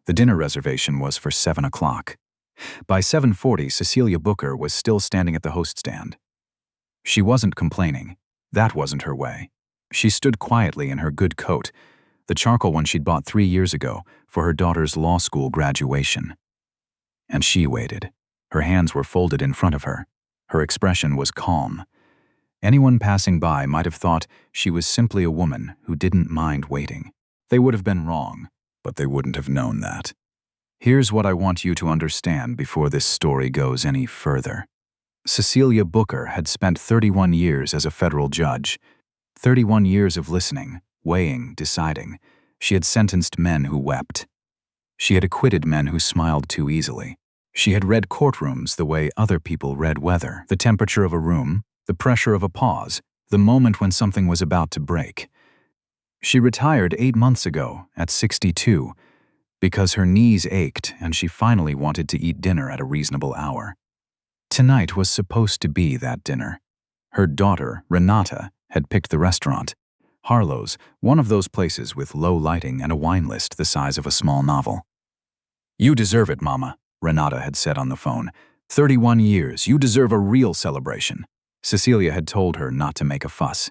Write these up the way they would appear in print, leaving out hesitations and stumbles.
The dinner reservation was for 7 o'clock. By 7:40, Cecilia Booker was still standing at the host stand. She wasn't complaining. That wasn't her way. She stood quietly in her good coat, the charcoal one she'd bought 3 years ago for her daughter's law school graduation. And she waited. Her hands were folded in front of her. Her expression was calm. Anyone passing by might have thought she was simply a woman who didn't mind waiting. They would have been wrong, but they wouldn't have known that. Here's what I want you to understand before this story goes any further. Cecilia Booker had spent 31 years as a federal judge. 31 years of listening, weighing, deciding. She had sentenced men who wept. She had acquitted men who smiled too easily. She had read courtrooms the way other people read weather, the temperature of a room, the pressure of a pause, the moment when something was about to break. She retired 8 months ago, at 62, because her knees ached and she finally wanted to eat dinner at a reasonable hour. Tonight was supposed to be that dinner. Her daughter, Renata, had picked the restaurant. Harlow's, one of those places with low lighting and a wine list the size of a small novel. "You deserve it, Mama," Renata had said on the phone. 31 years, you deserve a real celebration." Cecilia had told her not to make a fuss.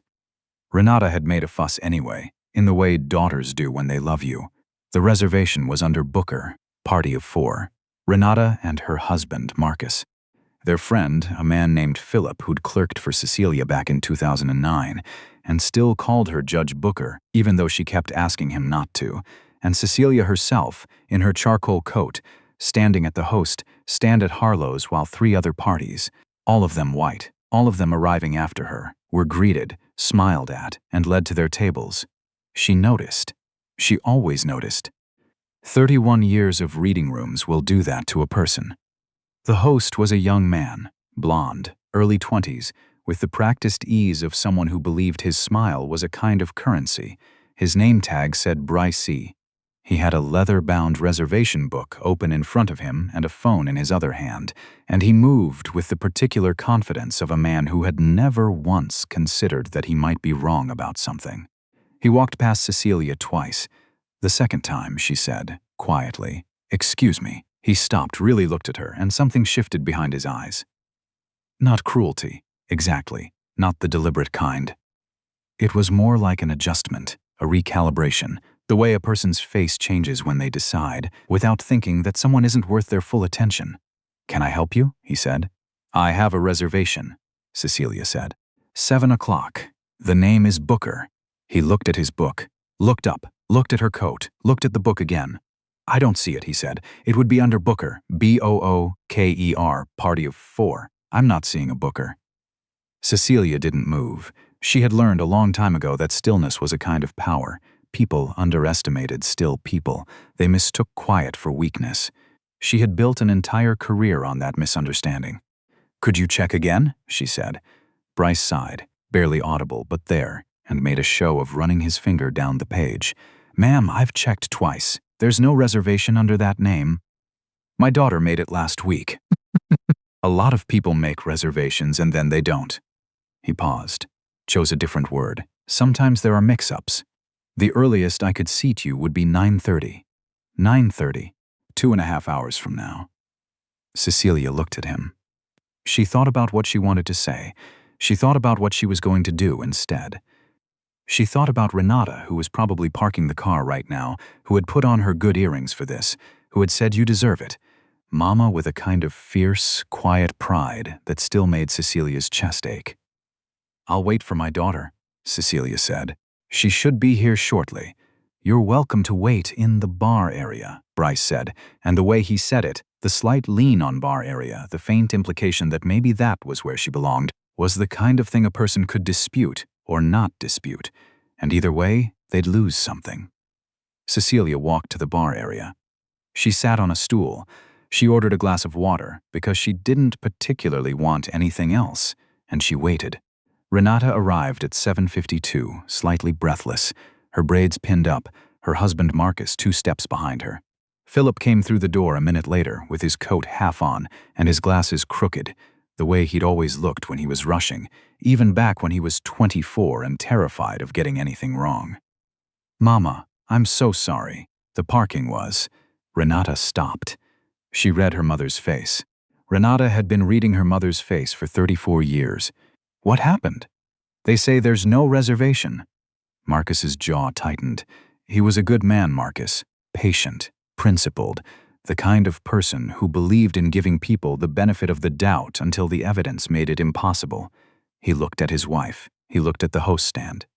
Renata had made a fuss anyway, in the way daughters do when they love you. The reservation was under Booker, party of 4. Renata and her husband, Marcus. Their friend, a man named Philip who'd clerked for Cecilia back in 2009, and still called her Judge Booker, even though she kept asking him not to, and Cecilia herself, in her charcoal coat, standing at the host stand at Harlow's while 3 other parties, all of them white, all of them arriving after her, were greeted, smiled at, and led to their tables. She noticed. She always noticed. 31 years of reading rooms will do that to a person. The host was a young man, blonde, early 20s, with the practiced ease of someone who believed his smile was a kind of currency. His name tag said Bryce. He had a leather-bound reservation book open in front of him and a phone in his other hand, and he moved with the particular confidence of a man who had never once considered that he might be wrong about something. He walked past Cecilia twice. The second time, she said, quietly, "Excuse me." He stopped, really looked at her, and something shifted behind his eyes. Not cruelty, exactly, not the deliberate kind. It was more like an adjustment, a recalibration, the way a person's face changes when they decide, without thinking that someone isn't worth their full attention. "Can I help you?" he said. "I have a reservation," Cecilia said. 7 o'clock. The name is Booker. He looked at his book, looked up, looked at her coat, looked at the book again. "I don't see it," he said. "It would be under Booker, Booker, party of 4. I'm not seeing a Booker." Cecilia didn't move. She had learned a long time ago that stillness was a kind of power. People underestimated still people. They mistook quiet for weakness. She had built an entire career on that misunderstanding. "Could you check again?" she said. Bryce sighed, barely audible, but there, and made a show of running his finger down the page. "Ma'am, I've checked twice. There's no reservation under that name. My daughter made it last week." "A lot of people make reservations and then they don't." He paused, chose a different word. "Sometimes there are mix-ups. The earliest I could seat you would be 9:30. 9:30, 2.5 hours from now." Cecilia looked at him. She thought about what she wanted to say. She thought about what she was going to do instead. She thought about Renata, who was probably parking the car right now, who had put on her good earrings for this, who had said, "You deserve it." Mama with a kind of fierce, quiet pride that still made Cecilia's chest ache. "I'll wait for my daughter," Cecilia said. "She should be here shortly." "You're welcome to wait in the bar area," Bryce said, and the way he said it, the slight lean on bar area, the faint implication that maybe that was where she belonged, was the kind of thing a person could dispute or not dispute, and either way, they'd lose something. Cecilia walked to the bar area. She sat on a stool. She ordered a glass of water because she didn't particularly want anything else, and she waited. Renata arrived at 7:52, slightly breathless, her braids pinned up, her husband Marcus 2 steps behind her. Philip came through the door a minute later with his coat half on and his glasses crooked, the way he'd always looked when he was rushing, even back when he was 24 and terrified of getting anything wrong. "Mama, I'm so sorry." The parking was. Renata stopped. She read her mother's face. Renata had been reading her mother's face for 34 years. What happened? They say there's no reservation. Marcus's jaw tightened. He was a good man, Marcus. Patient, principled, the kind of person who believed in giving people the benefit of the doubt until the evidence made it impossible. He looked at his wife. He looked at the host stand.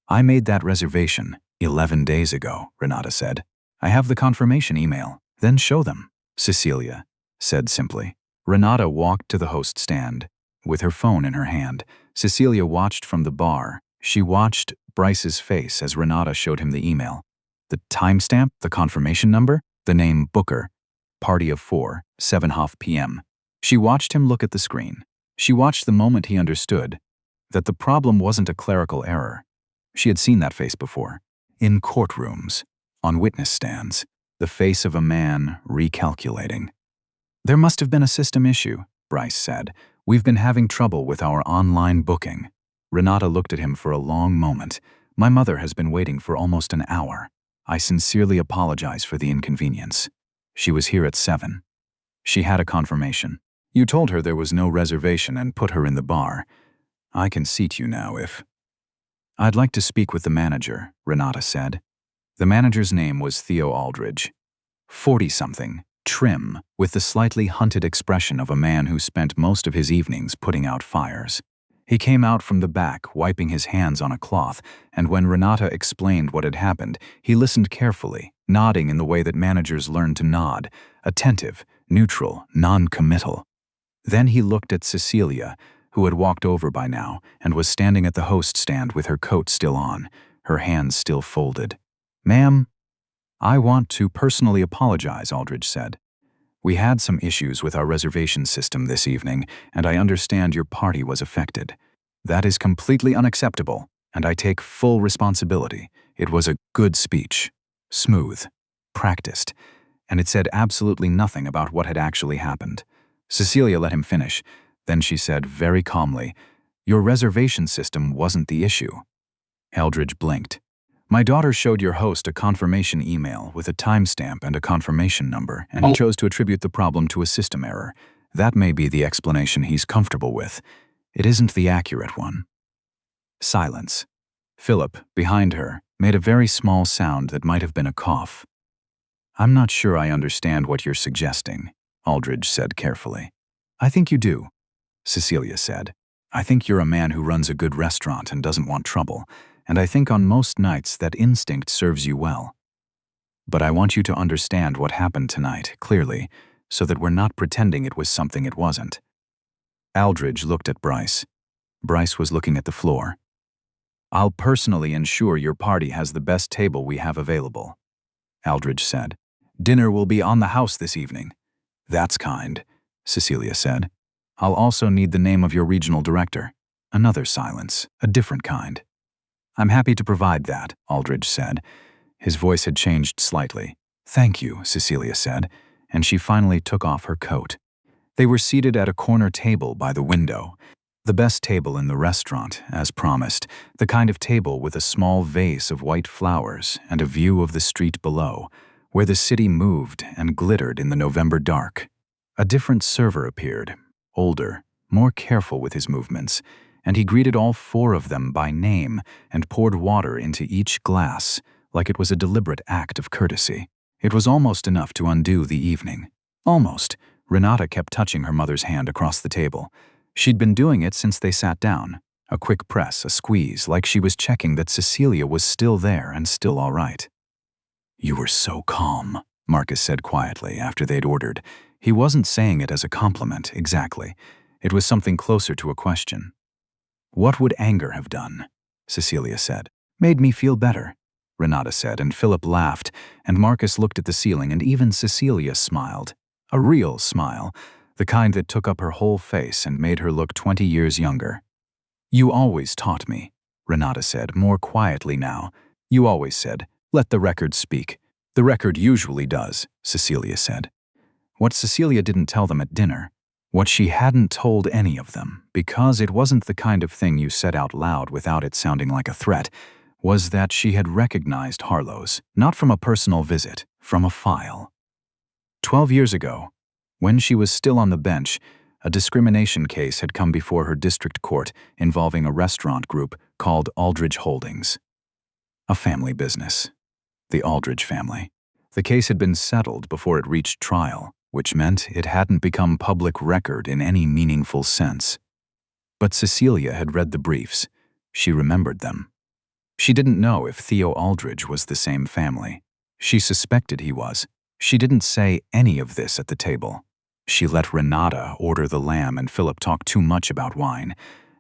I made that reservation 11 days ago, Renata said. I have the confirmation email. Then show them, Cecilia said simply. Renata walked to the host stand. With her phone in her hand, Cecilia watched from the bar. She watched Bryce's face as Renata showed him the email. The timestamp, the confirmation number, the name Booker. Party of 4, 7:30 p.m. She watched him look at the screen. She watched the moment he understood that the problem wasn't a clerical error. She had seen that face before. In courtrooms, on witness stands, the face of a man recalculating. There must have been a system issue, Bryce said. We've been having trouble with our online booking. Renata looked at him for a long moment. My mother has been waiting for almost an hour. I sincerely apologize for the inconvenience. She was here at 7. She had a confirmation. You told her there was no reservation and put her in the bar. I can seat you now if... I'd like to speak with the manager, Renata said. The manager's name was Theo Aldridge. 40-something, trim, with the slightly hunted expression of a man who spent most of his evenings putting out fires. He came out from the back, wiping his hands on a cloth, and when Renata explained what had happened, he listened carefully, nodding in the way that managers learn to nod, attentive, neutral, non-committal. Then he looked at Cecilia, who had walked over by now and was standing at the host stand with her coat still on, her hands still folded. Ma'am, I want to personally apologize, Aldridge said. We had some issues with our reservation system this evening, and I understand your party was affected. That is completely unacceptable, and I take full responsibility. It was a good speech, smooth, practiced, and it said absolutely nothing about what had actually happened. Cecilia let him finish. Then she said very calmly, Your reservation system wasn't the issue. Aldridge blinked. My daughter showed your host a confirmation email with a timestamp and a confirmation number, and he chose to attribute the problem to a system error. That may be the explanation he's comfortable with. It isn't the accurate one. Silence. Philip, behind her, made a very small sound that might have been a cough. I'm not sure I understand what you're suggesting, Aldridge said carefully. I think you do, Cecilia said. I think you're a man who runs a good restaurant and doesn't want trouble, and I think on most nights that instinct serves you well. But I want you to understand what happened tonight, clearly, so that we're not pretending it was something it wasn't. Aldridge looked at Bryce. Bryce was looking at the floor. I'll personally ensure your party has the best table we have available, Aldridge said. Dinner will be on the house this evening. That's kind, Cecilia said. I'll also need the name of your regional director. Another silence, a different kind. I'm happy to provide that, Aldridge said. His voice had changed slightly. Thank you, Cecilia said, and she finally took off her coat. They were seated at a corner table by the window. The best table in the restaurant, as promised, the kind of table with a small vase of white flowers and a view of the street below, where the city moved and glittered in the November dark. A different server appeared, older, more careful with his movements, and he greeted all 4 of them by name and poured water into each glass like it was a deliberate act of courtesy. It was almost enough to undo the evening. Almost. Renata kept touching her mother's hand across the table. She'd been doing it since they sat down. A quick press, a squeeze, like she was checking that Cecilia was still there and still all right. You were so calm, Marcus said quietly after they'd ordered. He wasn't saying it as a compliment, exactly. It was something closer to a question. What would anger have done? Cecilia said. Made me feel better, Renata said, and Philip laughed, and Marcus looked at the ceiling, and even Cecilia smiled. A real smile, the kind that took up her whole face and made her look 20 years younger. You always taught me, Renata said, more quietly now. You always said, let the record speak. The record usually does, Cecilia said. What Cecilia didn't tell them at dinner, what she hadn't told any of them, because it wasn't the kind of thing you said out loud without it sounding like a threat, was that she had recognized Harlow's, not from a personal visit, from a file. 12 years ago, when she was still on the bench, a discrimination case had come before her district court involving a restaurant group called Aldridge Holdings. A family business. The Aldridge family. The case had been settled before it reached trial, which meant it hadn't become public record in any meaningful sense. But Cecilia had read the briefs. She remembered them. She didn't know if Theo Aldridge was the same family. She suspected he was. She didn't say any of this at the table. She let Renata order the lamb and Philip talk too much about wine,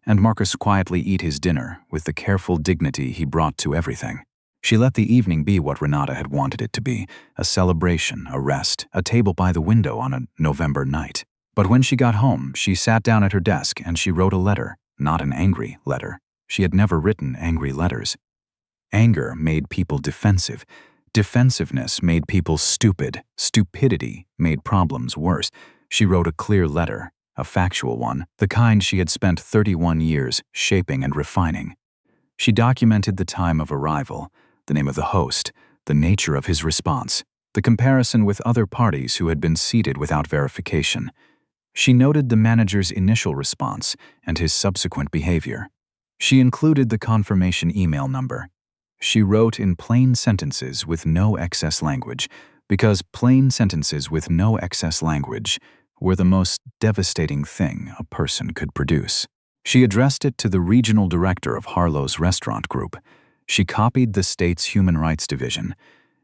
and Marcus quietly eat his dinner with the careful dignity he brought to everything. She let the evening be what Renata had wanted it to be, a celebration, a rest, a table by the window on a November night. But when she got home, she sat down at her desk and she wrote a letter, not an angry letter. She had never written angry letters. Anger made people defensive. Defensiveness made people stupid. Stupidity made problems worse. She wrote a clear letter, a factual one, the kind she had spent 31 years shaping and refining. She documented the time of arrival, the name of the host, the nature of his response, the comparison with other parties who had been seated without verification. She noted the manager's initial response and his subsequent behavior. She included the confirmation email number. She wrote in plain sentences with no excess language, because plain sentences with no excess language were the most devastating thing a person could produce. She addressed it to the regional director of Harlow's restaurant group. She copied the state's Human Rights Division,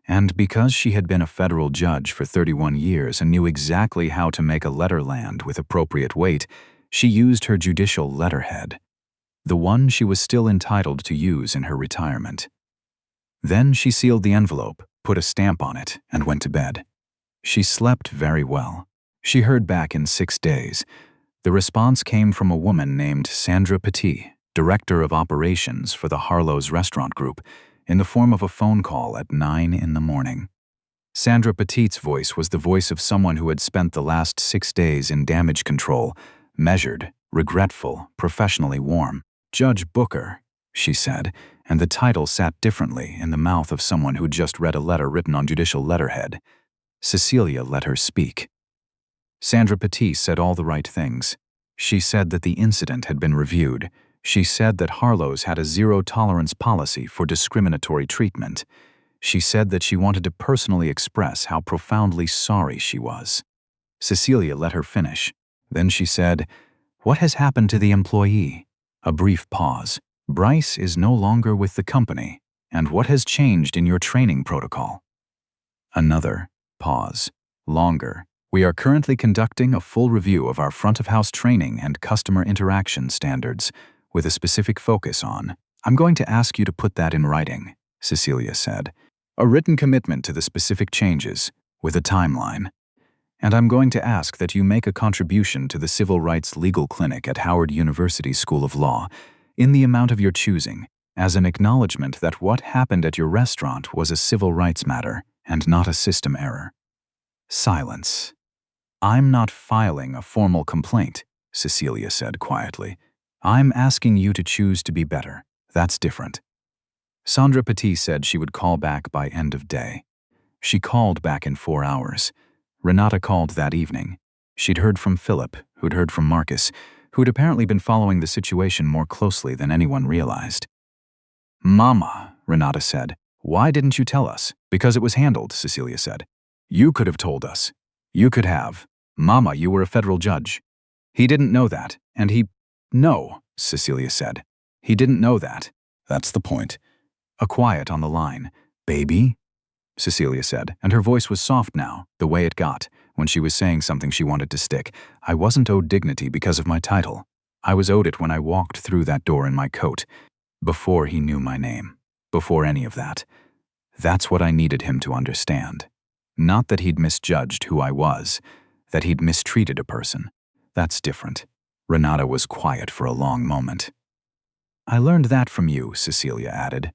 and because she had been a federal judge for 31 years and knew exactly how to make a letter land with appropriate weight, she used her judicial letterhead, the one she was still entitled to use in her retirement. Then she sealed the envelope, put a stamp on it, and went to bed. She slept very well. She heard back in 6 days. The response came from a woman named Sandra Petit, Director of Operations for the Harlow's Restaurant Group, in the form of a phone call at 9 in the morning. Sandra Petit's voice was the voice of someone who had spent the last 6 days in damage control, measured, regretful, professionally warm. "Judge Booker," she said, and the title sat differently in the mouth of someone who'd just read a letter written on judicial letterhead. Cecilia let her speak. Sandra Petit said all the right things. She said that the incident had been reviewed. She said that Harlow's had a zero-tolerance policy for discriminatory treatment. She said that she wanted to personally express how profoundly sorry she was. Cecilia let her finish. Then she said, "What has happened to the employee?" A brief pause. "Bryce is no longer with the company. And what has changed in your training protocol?" Another pause. Longer. "We are currently conducting a full review of our front-of-house training and customer interaction standards, with a specific focus on." "I'm going to ask you to put that in writing," Cecilia said. "A written commitment to the specific changes, with a timeline. And I'm going to ask that you make a contribution to the Civil Rights Legal Clinic at Howard University School of Law, in the amount of your choosing, as an acknowledgement that what happened at your restaurant was a civil rights matter and not a system error." Silence. "I'm not filing a formal complaint," Cecilia said quietly. "I'm asking you to choose to be better. That's different." Sandra Petit said she would call back by end of day. She called back in 4 hours. Renata called that evening. She'd heard from Philip, who'd heard from Marcus, who'd apparently been following the situation more closely than anyone realized. "Mama," Renata said, "why didn't you tell us?" "Because it was handled," Cecilia said. "You could have told us. You could have. Mama, you were a federal judge." "He didn't know that, and he—" "No," Cecilia said. "He didn't know that. That's the point." A quiet on the line. "Baby?" Cecilia said, and her voice was soft now, the way it got, when she was saying something she wanted to stick. "I wasn't owed dignity because of my title. I was owed it when I walked through that door in my coat, before he knew my name, before any of that. That's what I needed him to understand. Not that he'd misjudged who I was, that he'd mistreated a person. That's different." Renata was quiet for a long moment. "I learned that from you," Cecilia added.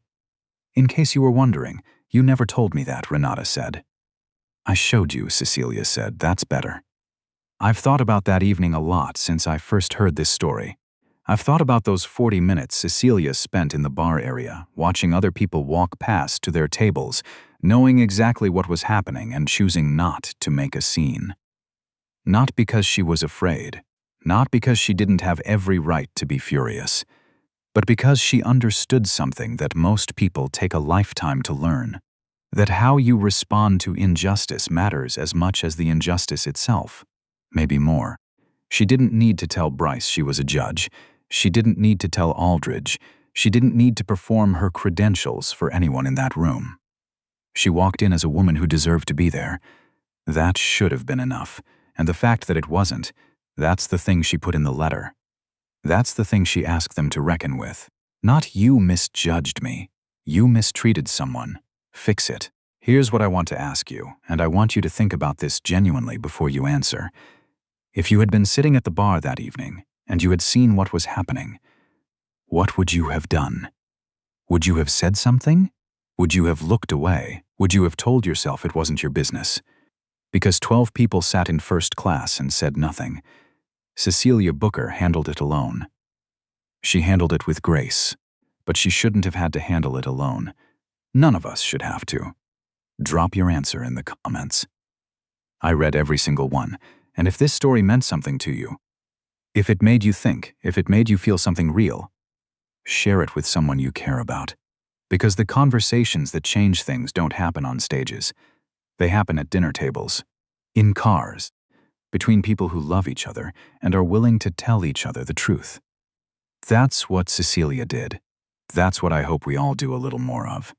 "In case you were wondering, you never told me that," Renata said. "I showed you," Cecilia said. "That's better." "I've thought about that evening a lot since I first heard this story. I've thought about those 40 minutes Cecilia spent in the bar area, watching other people walk past to their tables, knowing exactly what was happening and choosing not to make a scene. Not because she was afraid, not because she didn't have every right to be furious, but because she understood something that most people take a lifetime to learn, that how you respond to injustice matters as much as the injustice itself, maybe more. She didn't need to tell Bryce she was a judge. She didn't need to tell Aldridge. She didn't need to perform her credentials for anyone in that room. She walked in as a woman who deserved to be there. That should have been enough, and the fact that it wasn't, that's the thing she put in the letter. That's the thing she asked them to reckon with. Not you misjudged me. You mistreated someone. Fix it. Here's what I want to ask you, and I want you to think about this genuinely before you answer. If you had been sitting at the bar that evening, and you had seen what was happening, what would you have done? Would you have said something? Would you have looked away? Would you have told yourself it wasn't your business? Because 12 people sat in first class and said nothing. Cecilia Booker handled it alone. She handled it with grace, but she shouldn't have had to handle it alone. None of us should have to. Drop your answer in the comments. I read every single one, and if this story meant something to you, if it made you think, if it made you feel something real, share it with someone you care about. Because the conversations that change things don't happen on stages. They happen at dinner tables, in cars, between people who love each other and are willing to tell each other the truth. That's what Cecilia did. That's what I hope we all do a little more of.